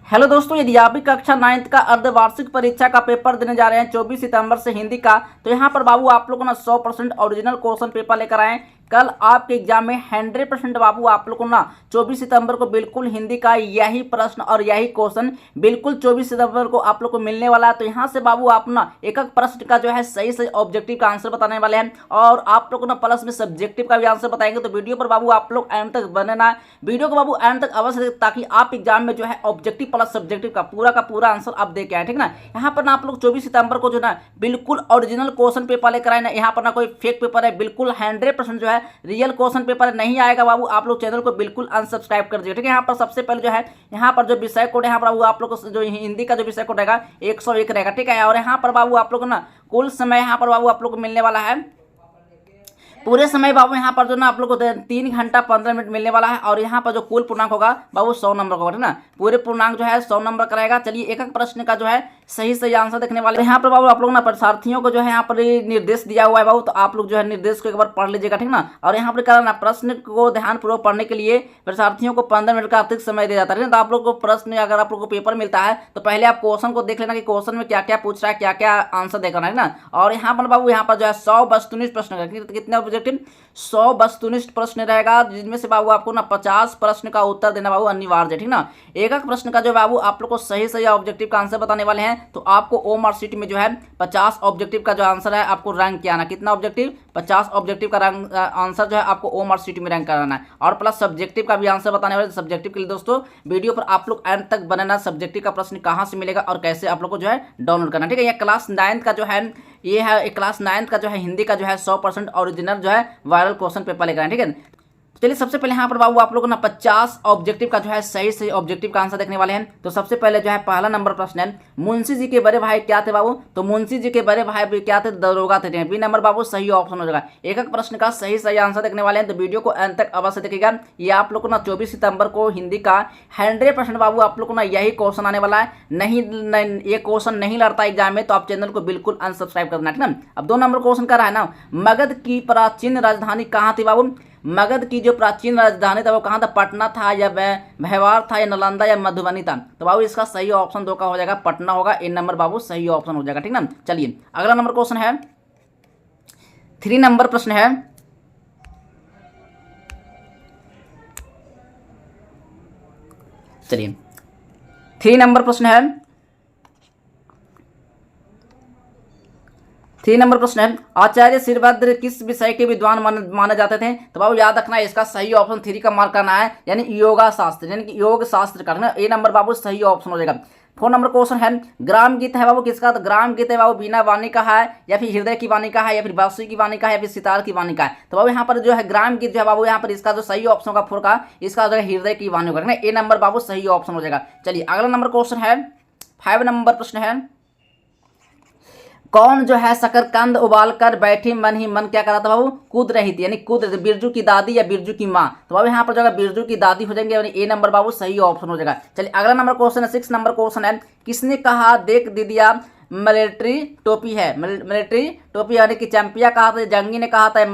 Hello दोस्तों, यदि आप भी कक्षा 9th का अर्धवार्षिक परीक्षा का पेपर देने जा रहे हैं 24 सितंबर से हिंदी का, तो यहाँ पर बाबू आप लोगों ना 100% ओरिजिनल क्वेश्चन पेपर लेकर आए। कल आपके एग्जाम में 100% बाबू आप लोगों को ना 24 सितंबर को बिल्कुल हिंदी का यही प्रश्न और यही क्वेश्चन बिल्कुल 24 सितंबर को आप लोग को मिलने वाला है। तो यहाँ से बाबू आप ना एक एक प्रश्न का जो है सही सही ऑब्जेक्टिव का आंसर बताने वाले हैं और आप लोग को ना प्लस में सब्जेक्टिव का भी आंसर बताएंगे। तो वीडियो पर बाबू आप लोग एंड तक बने वीडियो को बाबू एंड तक अवश्य देखें, ताकि आप एग्जाम में जो है ऑब्जेक्टिव प्लस सब्जेक्टिव का पूरा आंसर आप दे के आए, ठीक ना। यहाँ पर ना आप लोग 24 सितंबर को जो ना बिल्कुल ओरिजिनल क्वेश्चन पेपर लेकर आए ना, यहाँ पर ना कोई फेक पेपर है, बिल्कुल 100% जो है रियल क्वेश्चन पेपर नहीं आएगा बाबू। आप लोग चैनल को बिल्कुल अनसब्सक्राइब कर दीजिए, ठीक है। यहाँ पर सबसे पहले जो है यहाँ पर जो विषय कोड यहाँ पर बाबू आप लोग को जो हिंदी का जो विषय कोड रहेगा 101 रहेगा, ठीक है। और यहाँ पर बाबू आप लोग को ना कुल समय यहाँ पर बाबू आप लोग को मिलने वाला है पूरे समय बाबू यहाँ पर जो ना आप लोग को 3 घंटा 15 मिनट मिलने वाला है। और यहाँ पर जो कुल पूर्णांक होगा बाबू 100 नंबर का होगा, ठीक ना। पूरे पूर्णांक जो है 100 नंबर का रहेगा। चलिए एक एक प्रश्न का जो है सही सही आंसर देखने वाले यहाँ पर बाबू आप लोग ना परीक्षार्थियों को जो है यहाँ पर निर्देश दिया हुआ है बाबू, तो आप लोग जो है निर्देश को एक बार पढ़ लीजिएगा, ठीक ना। और यहाँ पर क्या ना प्रश्न को ध्यानपूर्वक पढ़ने के लिए परीक्षार्थियों को 15 मिनट का अतिरिक्त समय दिया जाता है। तो आप लोग को प्रश्न अगर आप लोग को पेपर मिलता है तो पहले आप क्वेश्चन को देख लेना कि क्वेश्चन में क्या क्या पूछ रहा है, क्या क्या आंसर देखना है ना। और यहाँ पर बाबू यहाँ पर जो है 100 वस्तुनिष्ठ प्रश्न कितने ऑब्जेक्टिव 100 वस्तुनिष्ठ प्रश्न रहेगा, जिनमें से बाबू आपको ना 50 प्रश्न का उत्तर देना बाबू अनिवार्य है, ठीक ना। एक एक प्रश्न का जो बाबू आप लोग को सही सही ऑब्जेक्टिव का आंसर बताने वाले हैं। तो आपको ओ मार्क शीट में जो है 50 ऑब्जेक्टिव का जो आंसर है आपको रैंक किया ना, कितना ऑब्जेक्टिव 50 ऑब्जेक्टिव का आंसर जो है आपको ओ मार्क शीट में रैंक कराना है। और प्लस सब्जेक्टिव का भी आंसर बताने वाले। सब्जेक्टिव के लिए दोस्तों वीडियो पर आप लोग एंड तक बनाना, सब्जेक्टिव का प्रश्न कहाँ से मिलेगा और कैसे आप लोग को जो है डाउनलोड करना, ठीक है। ये क्लास 9th का जो है ये है क्लास 9th का जो है हिंदी का जो है 100% ओरिजिनल जो है वायरल क्वेश्चन पेपर लेकर आए, ठीक है। चलिए सबसे पहले यहाँ पर बाबू आप लोगों ना 50 ऑब्जेक्टिव का जो है सही सही ऑब्जेक्टिव का आंसर देखने वाले हैं। तो सबसे पहले जो है पहला नंबर प्रश्न है, मुंशी जी के बड़े भाई क्या थे बाबू। तो मुंशी जी के बड़े भाई क्या थे, दरोगा थे। बी नंबर बाबू सही ऑप्शन हो जाएगा। एक एक प्रश्न का सही सही आंसर देखने वाले हैं, तो वीडियो को अंत तक अवश्य देखिएगा। ये आप लोग को ना 24 सितंबर को हिंदी का 100% बाबू आप लोग को ना यही क्वेश्चन आने वाला है। नहीं ये क्वेश्चन नहीं लड़ता एग्जाम में तो आप चैनल को बिल्कुल अनसब्सक्राइब करना, ठीक ना। अब 2 नंबर क्वेश्चन कर रहा है ना, मगध की प्राचीन राजधानी कहाँ थी बाबू। मगध की जो प्राचीन राजधानी था वो कहाँ था, पटना था या भेवार था या नालंदा या मधुबनी था। तो बाबू इसका सही ऑप्शन 2 का हो जाएगा, पटना होगा। ए नंबर बाबू सही ऑप्शन हो जाएगा, ठीक ना। चलिए अगला नंबर क्वेश्चन है 3 नंबर प्रश्न है, चलिए 3 नंबर प्रश्न है 3 नंबर प्रश्न है, आचार्य श्रीभद्र किस विषय के विद्वान माने जाते थे। तो बाबू याद रखना है इसका सही ऑप्शन 3 का मार्क करना है, यानी योगा शास्त्र, यानी कि योग शास्त्र करना। ए नंबर बाबू सही ऑप्शन हो जाएगा। 4 नंबर क्वेश्चन है, ग्राम गीत है बाबू किसका। तो ग्राम गीत है बाबू बीना वाणी का है या फिर हृदय की वाणी का है या फिर बांसुरी की वाणी का है या फिर सितार की वाणी का है। तो बाबू यहाँ पर जो है ग्राम गीत जो है बाबू यहाँ पर इसका जो सही ऑप्शन होगा 4 का, इसका हो जाएगा हृदय की वाणी होगा। ए नंबर बाबू सही ऑप्शन हो जाएगा। चलिए अगला नंबर क्वेश्चन है 5 नंबर प्रश्न है, कौन जो है शकरकंद उबाल कर बैठी मन ही मन क्या करा था बाबू, कूद रही थी, यानी कूद रही थी। बिरजू की दादी या बिरजू की माँ। तो बाबू यहाँ पर जो है बिरजू की दादी हो जाएंगे, यानी ए नंबर बाबू सही ऑप्शन हो जाएगा। चलिए अगला नंबर क्वेश्चन है 6 नंबर क्वेश्चन है, किसने कहा देख दीदिया मिलिट्री टोपी है। मिलिट्री टोपी यानी कि चैंपिया कहा था, जंगी ने कहा था,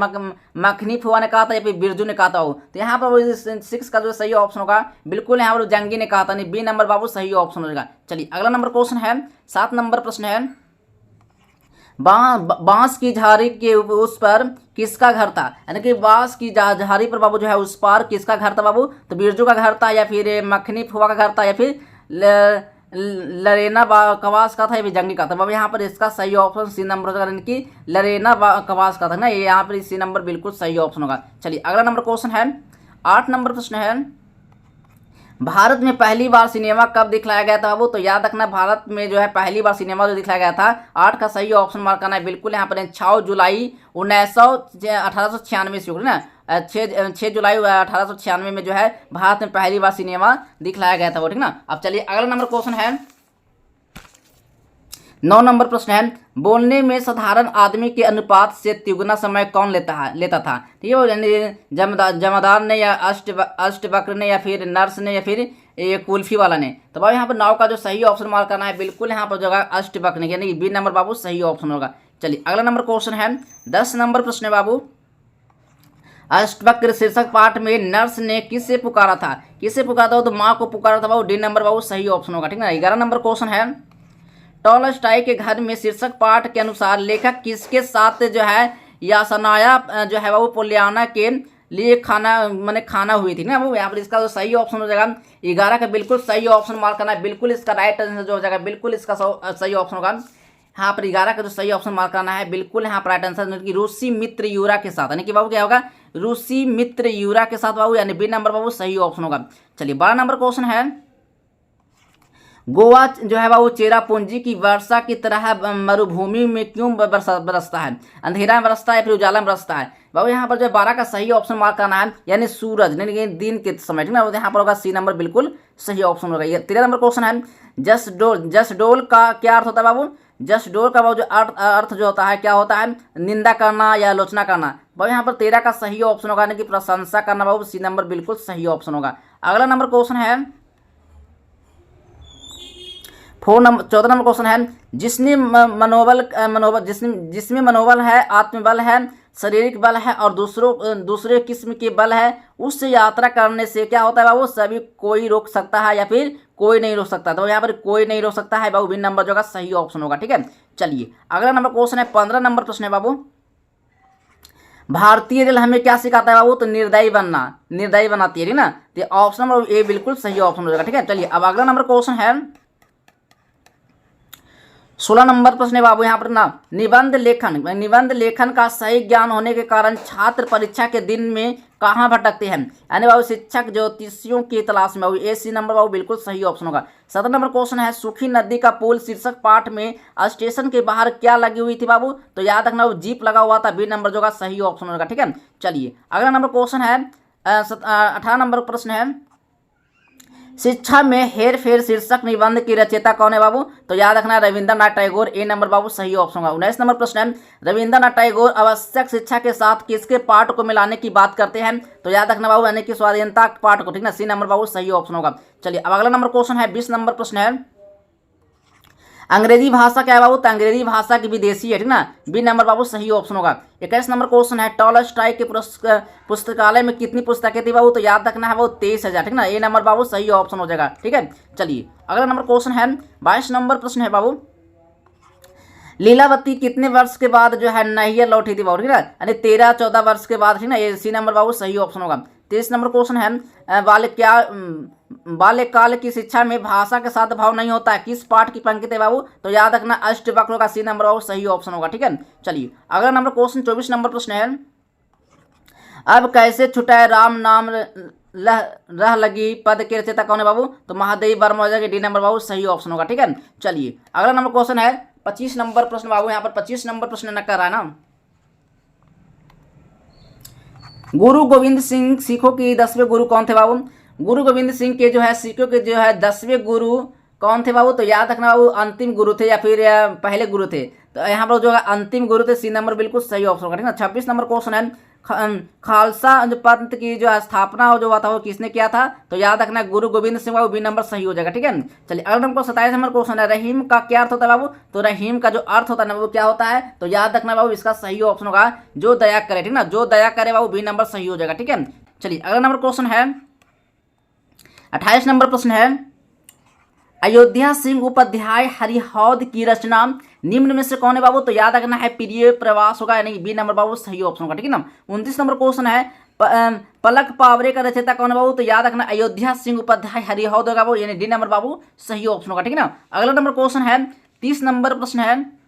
मखनी फुआ ने कहा था या फिर बिरजू ने कहा था। तो यहाँ पर 6 का जो सही ऑप्शन होगा बिल्कुल यहाँ पर जंगी ने कहा था, नहीं बी नंबर बाबू सही ऑप्शन हो जाएगा। चलिए अगला नंबर क्वेश्चन है 7 नंबर प्रश्न है, बांस की झाड़ी के उस पर किसका घर था, यानी कि बांस की झाड़ी पर बाबू जो है उस पार किसका घर था बाबू। तो बिरजू का घर था या फिर मखनी फुआ का घर था या फिर लरेना कवास का था या फिर जंगी का था। बाबू यहाँ पर इसका सही ऑप्शन सी नंबर होगा, यानी कि लरेना कवास का था ना। ये यहाँ पर सी नंबर बिल्कुल सही ऑप्शन होगा। चलिए अगला नंबर क्वेश्चन है 8 नंबर प्रश्न है, भारत में पहली बार सिनेमा कब दिखलाया गया था बाबू। तो याद रखना भारत में जो है पहली बार सिनेमा जो दिखलाया गया था 8 का सही ऑप्शन मार्क करना है। बिल्कुल यहाँ पर 6 जुलाई 1896 से होगा ना, 6 जुलाई 1896 में जो है भारत में पहली बार सिनेमा दिखलाया गया था वो, ठीक ना। अब चलिए अगला नंबर क्वेश्चन है 9 नंबर प्रश्न है, बोलने में साधारण आदमी के अनुपात से तिगुना समय कौन लेता था। ठीक है, यानी जमादार ने या अष्टवक्र ने या फिर नर्स ने या फिर ये कुल्फी वाला ने। तो भाई यहाँ पर 9 का जो सही ऑप्शन मार्क करना है बिल्कुल यहाँ पर जो है अष्टवक्र ने, यानी बी नंबर बाबू सही ऑप्शन होगा। चलिए अगला नंबर क्वेश्चन है 10 नंबर प्रश्न है बाबू, अष्टवक्र शीर्षक पाठ में नर्स ने किससे पुकारा था? किससे पुकारा था? तो माँ को पुकारा था बाबू। डी नंबर बाबू सही ऑप्शन होगा। ठीक है ना। 11 नंबर क्वेश्चन है, टॉलस्टॉय के घर में शीर्षक पाठ के अनुसार लेखक किसके साथ जो है यासनाया जो है बाबू पोलियाना के लिए खाना हुई थी ना वो। यहाँ पर इसका जो सही ऑप्शन हो जाएगा 11 का बिल्कुल सही ऑप्शन मार्क करना है। बिल्कुल इसका राइट आंसर जो हो जाएगा बिल्कुल इसका सही ऑप्शन होगा। यहाँ पर 11 का जो सही ऑप्शन मार्क करना है बिल्कुल यहाँ पर राइट आंसर कि रूसी मित्र यूरा के साथ, यानी कि बाबू क्या होगा रूसी मित्र यूरा के साथ बाबू, यानी बी नंबर बाबू सही ऑप्शन होगा। चलिए 12 नंबर क्वेश्चन है, गोवा जो है बाबू चेरापूंजी की वर्षा की तरह मरुभूमि में क्यों बरसता है? अंधेरा में बरसता है फिर उजाला में बरसता है बाबू। यहाँ पर जो 12 का सही ऑप्शन मार्क करना है, यानी सूरज यानी कि दिन के समय। ठीक ना, यहाँ पर होगा सी नंबर बिल्कुल सही ऑप्शन होगा। 13 नंबर क्वेश्चन है, जसडोल का क्या अर्थ होता है बाबू? जसडोल का बाबू जो अर्थ जो होता है क्या होता है? निंदा करना या आलोचना करना बाबू। यहाँ पर 13 का सही ऑप्शन होगा, यानी कि प्रशंसा करना बाबू। सी नंबर बिल्कुल सही ऑप्शन होगा। अगला नंबर क्वेश्चन है 14 नंबर क्वेश्चन है, जिसमें मनोबल है, आत्मबल है, शारीरिक बल है और दूसरे किस्म के बल है, उससे यात्रा करने से क्या होता है बाबू? सभी कोई रोक सकता है या फिर कोई नहीं रोक सकता। तो यहाँ पर कोई नहीं रोक सकता है बाबू, बिन नंबर जो का सही ऑप्शन होगा। ठीक है। चलिए अगला नंबर क्वेश्चन है 15 नंबर प्रश्न है बाबू, भारतीय रेल हमें क्या सिखाता है बाबू? तो निर्दयी बनाती है। ठीक ना, तो ऑप्शन नंबर ए बिल्कुल सही ऑप्शन हो जाएगा। ठीक है। चलिए अब अगला नंबर क्वेश्चन है 16 नंबर प्रश्न है बाबू। यहाँ पर ना निबंध लेखन का सही ज्ञान होने के कारण छात्र परीक्षा के दिन में कहाँ भटकते हैं? यानी बाबू शिक्षक ज्योतिषियों की तलाश में बाबू। ए सी नंबर बाबू बिल्कुल सही ऑप्शन होगा। 17 नंबर क्वेश्चन है, सूखी नदी का पुल शीर्षक पाठ में स्टेशन के बाहर क्या लगी हुई थी बाबू? तो याद रखना वो जीप लगा हुआ था। बी नंबर जो का सही ऑप्शन होगा। ठीक है। चलिए अगला नंबर क्वेश्चन है 18 नंबर प्रश्न है, शिक्षा में हेर फेर शीर्षक निबंध की रचयिता कौन है बाबू? तो याद रखना रविंद्रनाथ टैगोर। ए नंबर बाबू सही ऑप्शन होगा। 19 नंबर प्रश्न है, रविंद्रनाथ टैगोर आवश्यक शिक्षा के साथ किसके पाठ को मिलाने की बात करते हैं? तो याद रखना बाबू यानी कि स्वाधीनता पाठ को। ठीक ना, सी नंबर बाबू सही ऑप्शन होगा। चलिए अब अगला नंबर क्वेश्चन है 20 नंबर प्रश्न है, अंग्रेजी भाषा क्या है बाबू? तो अंग्रेजी भाषा की विदेशी है। ठीक ना, बी नंबर बाबू सही ऑप्शन होगा। 21 नंबर क्वेश्चन है, टॉलस्टॉय के पुस्तकालय में कितनी पुस्तकें थी बाबू? तो याद रखना है वो 23,000। ठीक ना, ए नंबर बाबू सही ऑप्शन हो जाएगा। ठीक है। चलिए अगला नंबर क्वेश्चन है 22 नंबर प्रश्न है बाबू, लीलावती कितने वर्ष के बाद जो है नैहर लौटी थी बाबू? ठीक है, यानी 13-14 वर्ष के बाद। ठीक ना, ये सी नंबर बाबू सही ऑप्शन होगा। 23 नंबर क्वेश्चन है, बाल्यकाल की शिक्षा में भाषा के साथ भाव नहीं होता है, किस पाठ की पंक्ति है बाबू? तो याद रखना अष्टवक्र का। सी नंबर बाबू सही ऑप्शन होगा। ठीक है। चलिए अगला नंबर क्वेश्चन 24 नंबर प्रश्न है, अब कैसे छुटाए राम नाम रह लगी पद के रचयिता कौन है बाबू? तो महादेव वर्मा हो जाएगा। डी नंबर बाबू सही ऑप्शन होगा। ठीक है। चलिए अगला नंबर क्वेश्चन है 25 नंबर प्रश्न बाबू। यहाँ पर 25 नंबर प्रश्न न कर रहा है ना, गुरु गोविंद सिंह सिखों के 10वें गुरु कौन थे बाबू? गुरु गोविंद सिंह के जो है सिखों के जो है 10वें गुरु कौन थे बाबू? तो याद रखना बाबू अंतिम गुरु थे या फिर पहले गुरु थे। तो यहाँ पर जो है अंतिम गुरु थे। सी नंबर बिल्कुल सही ऑप्शन होगा। ठीक है। 26 नंबर क्वेश्चन है, खालसा जो पंथ की जो स्थापना जो हुआ था वो किसने किया था? तो याद रखना गुरु गोविंद सिंह बाबू। बी नंबर सही हो जाएगा। ठीक है। चलिए अगला नंबर 27 नंबर क्वेश्चन है, रहीम का क्या अर्थ होता है बाबू? तो रहीम का जो अर्थ होता है ना वो क्या होता है? तो याद रखना बाबू इसका सही ऑप्शन होगा जो दया करे। ठीक ना, जो दया करे बाबू। बी नंबर सही हो जाएगा। ठीक है। चलिए अगला नंबर क्वेश्चन है 28 नंबर प्रश्न है, अयोध्या सिंह उपाध्याय हरिहौद की रचना निम्न में से कौन है बाबू? तो याद रखना है प्रिय प्रवास होगा, यानी बी नंबर बाबू सही ऑप्शन होगा। ठीक है ना। 29 नंबर क्वेश्चन है, पलक पावरे का रचयिता कौन है बाबू? तो याद रखना अयोध्या सिंह उपाध्याय हरिहौद होगा बाबू, यानी डी नंबर बाबू सही ऑप्शन होगा। ठीक है ना। अगला नंबर क्वेश्चन है 30 नंबर प्रश्न है,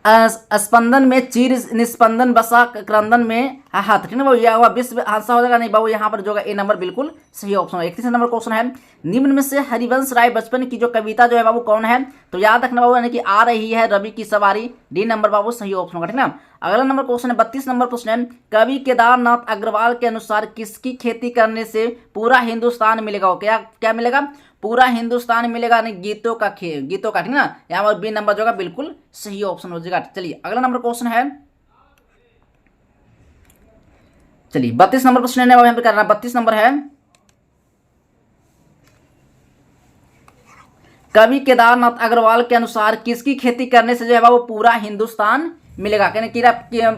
स्पंदन में चीर निस्पंदन बसा क्रंदन में हाथ। ठीक है बाबू, यह हुआ विश्व हादसा हो जाएगा। नहीं बाबू यहाँ पर जो है ए नंबर बिल्कुल सही ऑप्शन है। 31 नंबर क्वेश्चन है, निम्न में से हरिवंश राय बचपन की जो कविता जो है बाबू कौन है? तो याद रखना बाबू यानी कि आ रही है रवि की सवारी। डी नंबर बाबू सही ऑप्शन होगा। ठीक ना। अगला नंबर क्वेश्चन है 32 नंबर प्रश्न है, कवि केदारनाथ अग्रवाल के अनुसार किसकी खेती करने से पूरा हिंदुस्तान मिलेगा? क्या मिलेगा? पूरा हिंदुस्तान मिलेगा, नहीं गीतों का। ठीक ना, यहाँ पर बी नंबर जो है बिल्कुल सही ऑप्शन हो जाएगा। चलिए अगला नंबर क्वेश्चन है, चलिए 32 नंबर प्रश्न है यहाँ पे करना। 32 नंबर है, कवि केदारनाथ अग्रवाल के अनुसार किसकी खेती करने से जो है वो पूरा हिंदुस्तान मिलेगा,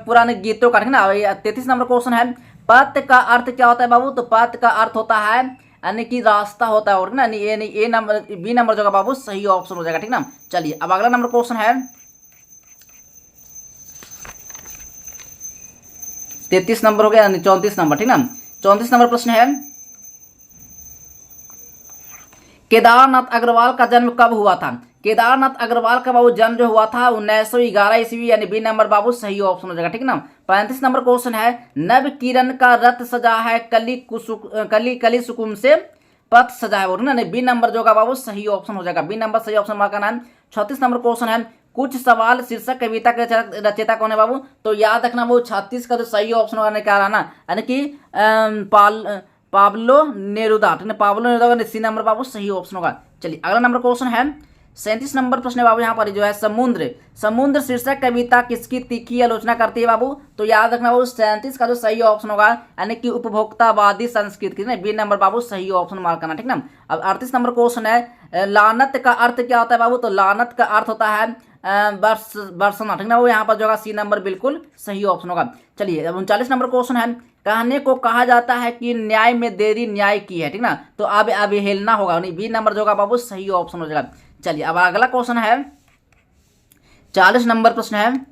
पुराने गीतों का, ठीक ना। 33 नंबर क्वेश्चन है, पथ का अर्थ क्या होता है बाबू? तो पथ का अर्थ होता है यानी कि रास्ता होता है, और ना ए नंबर बी नंबर जो बाबू सही ऑप्शन हो जाएगा, ठीक ना। चलिए अब अगला नंबर क्वेश्चन है 33 नंबर हो गया, 34 नंबर, ठीक ना। 34 नंबर प्रश्न है, केदारनाथ अग्रवाल का जन्म कब हुआ था? केदारनाथ अग्रवाल का बाबू जन्म जो हुआ था 1911 ईस्वी, यानी बी नंबर बाबू सही ऑप्शन हो जाएगा, ठीक ना। 35 नंबर क्वेश्चन है, नव किरण का रथ सजा है कली सुकुम से पथ सजा है, और ना बी नंबर जो का बाबू सही ऑप्शन हो जाएगा, बी नंबर सही ऑप्शन मार्क करना है। 36 नंबर क्वेश्चन है, कुछ सवाल शीर्षक कविता के रचयिता कौन है बाबू? तो याद रखना वो 36 का जो सही ऑप्शन होगा क्या रहा ना, यानी कि पाब्लो नेरुदा, ठीक है, पाब्लो नेरुदा का सी नंबर बाबू सही ऑप्शन होगा। चलिए अगला नंबर क्वेश्चन है 37 नंबर प्रश्न है बाबू, यहाँ पर जो है समुद्र शीर्षक कविता किसकी तीखी आलोचना करती है बाबू? तो याद रखना बाबू 37 का जो सही ऑप्शन होगा यानी कि उपभोक्तावादी संस्कृति, बी नंबर बाबू सही ऑप्शन मार्क करना, ठीक ना। अब 38 नंबर क्वेश्चन है, लानत का अर्थ क्या होता है बाबू? तो लानत का अर्थ होता है बरसना, ठीक ना। वो यहाँ पर जो सी नंबर बिल्कुल सही ऑप्शन होगा। चलिए अब 39 नंबर क्वेश्चन है, कहने को कहा जाता है कि न्याय में देरी न्याय की है, ठीक ना। तो अब अवहेलना होगा, बी नंबर जो बाबू सही ऑप्शन हो जाएगा। चलिए अब अगला क्वेश्चन है 40 नंबर प्रश्न है,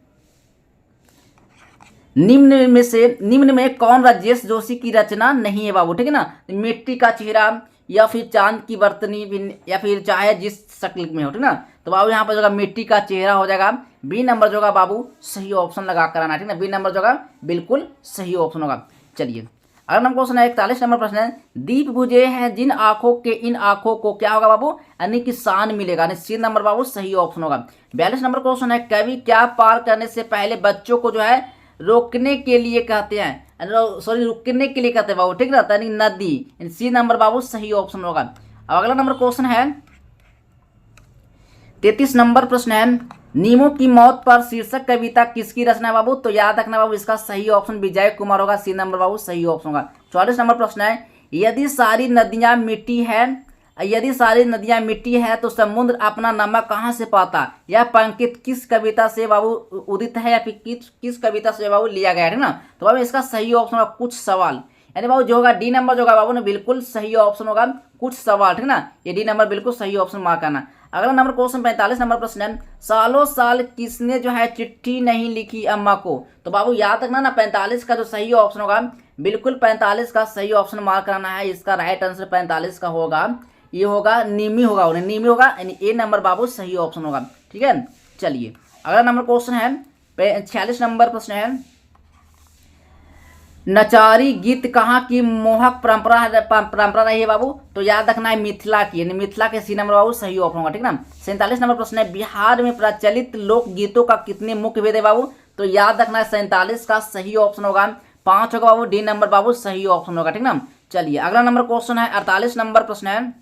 निम्न में कौन राजेश जोशी की रचना नहीं है बाबू? ठीक है ना, मिट्टी का चेहरा या फिर चांद की बर्तनी या फिर चाहे जिस शक्ल में हो, ठीक ना। तो बाबू यहाँ पर जो मिट्टी का चेहरा हो जाएगा, बी नंबर जो बाबू सही ऑप्शन लगा कर आना, ठीक ना। बी नंबर जो बिल्कुल सही ऑप्शन होगा। चलिए अगला नंबर क्वेश्चन है 41 नंबर प्रश्न है, दीप बुझे हैं जिन आंखों के इन आंखों को क्या होगा बाबू? यानी कि शान मिलेगा, यानी सी नंबर बाबू सही ऑप्शन होगा। 42 नंबर क्वेश्चन है, कवि क्या पार करने से पहले बच्चों को जो है रोकने के लिए कहते हैं, रुकने के लिए कहते हैं बाबू, ठीक रहता है, यानी नदी, सी नंबर बाबू सही ऑप्शन होगा। अब अगला नंबर क्वेश्चन है 33 नंबर प्रश्न है, नीमो की मौत पर शीर्षक कविता किसकी रचना है बाबू? तो याद रखना बाबू इसका सही ऑप्शन विजय कुमार होगा, सी नंबर बाबू सही ऑप्शन होगा। 44 नंबर प्रश्न है, यदि सारी नदियां मिट्टी है तो समुद्र अपना नमक कहाँ से पाता? यह पंक्ति किस कविता से बाबू उदित है या फिर किस कविता से बाबू लिया गया है ना। तो बाबू इसका सही ऑप्शन होगा कुछ सवाल, यानी बाबू जो होगा डी नंबर जो होगा बाबू ने बिल्कुल सही ऑप्शन होगा कुछ सवाल, ठीक ना। ये डी नंबर बिल्कुल सही ऑप्शन मार्क करना। अगला नंबर क्वेश्चन 45 नंबर प्रश्न है, सालों साल किसने जो है चिट्ठी नहीं लिखी अम्मा को? तो बाबू याद रखना ना 45 का जो सही ऑप्शन होगा बिल्कुल 45 का सही ऑप्शन मार्क करना है। इसका राइट आंसर 45 का होगा, ये होगा नीमी होगा, यानी ए नंबर बाबू सही ऑप्शन होगा, ठीक है। चलिए अगला नंबर क्वेश्चन है 46 नंबर प्रश्न है, नचारी गीत कहाँ की मोहक परंपरा रही है बाबू? तो याद रखना है मिथिला की, यानी मिथिला के सी नंबर बाबू सही ऑप्शन होगा, ठीक ना। 47 नंबर प्रश्न है, बिहार में प्रचलित लोक गीतों का कितने मुख्य भेद है बाबू? तो याद रखना है 47 का सही ऑप्शन होगा 5 होगा बाबू, डी नंबर बाबू सही ऑप्शन होगा, ठीक ना। चलिए अगला नंबर क्वेश्चन है 48 नंबर प्रश्न है,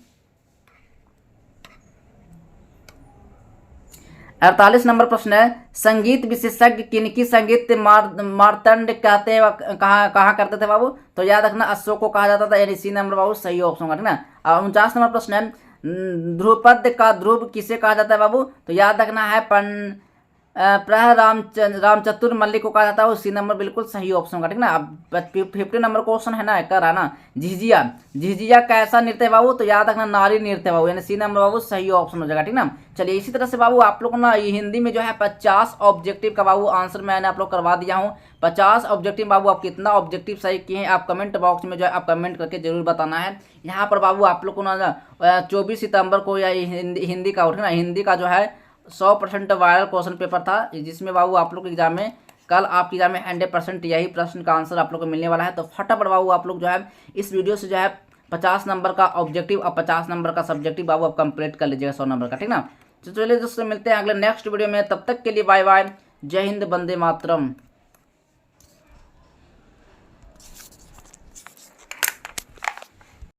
48 नंबर प्रश्न है, संगीत विशेषज्ञ किनकी संगीत मार्तंड कहते हैं कहा करते थे बाबू? तो याद रखना अशोक को कहा जाता था, यानी सी नंबर बाबू सही ऑप्शन होगा, ठीक ना। और 49 नंबर प्रश्न है, ध्रुपद का ध्रुव किसे कहा जाता है बाबू? तो याद रखना है रामचतुर मल्लिक को कहा जाता है, सी नंबर बिल्कुल सही ऑप्शन होगा, ठीक ना। अब 50 नंबर क्वेश्चन है ना, कर ना, झिझिया कैसा नृत्य है बाबू? तो याद रखना नारी नृत्य बाबू, यानी सी नंबर बाबू सही ऑप्शन हो जाएगा, ठीक ना। चलिए इसी तरह से बाबू आप लोग ना हिंदी में जो है 50 ऑब्जेक्टिव का बाबू आंसर मैंने आप लोग करवा दिया हूँ। 50 ऑब्जेक्टिव बाबू आप कितना ऑब्जेक्टिव सही किए हैं आप कमेंट बॉक्स में जो है आप कमेंट करके जरूर बताना है। यहाँ पर बाबू आप लोग को ना 24 सितंबर को या हिंदी का उठना, हिंदी का जो है 100% वायरल क्वेश्चन पेपर था, जिसमें बाबू आप लोग एग्जाम में कल आपके एग्जाम में 100% यही प्रश्न का आंसर आप लोग को मिलने वाला है। तो फटाफट बाबू आप लोग जो है इस वीडियो से जो है 50 नंबर का ऑब्जेक्टिव और 50 नंबर का सब्जेक्टिव बाबू आप कंप्लीट कर लीजिएगा 100 नंबर का, ठीक ना। तो चलिए दोस्तों मिलते हैं अगले नेक्स्ट वीडियो में, तब तक के लिए बाय बाय, जय हिंद, वंदे मातरम।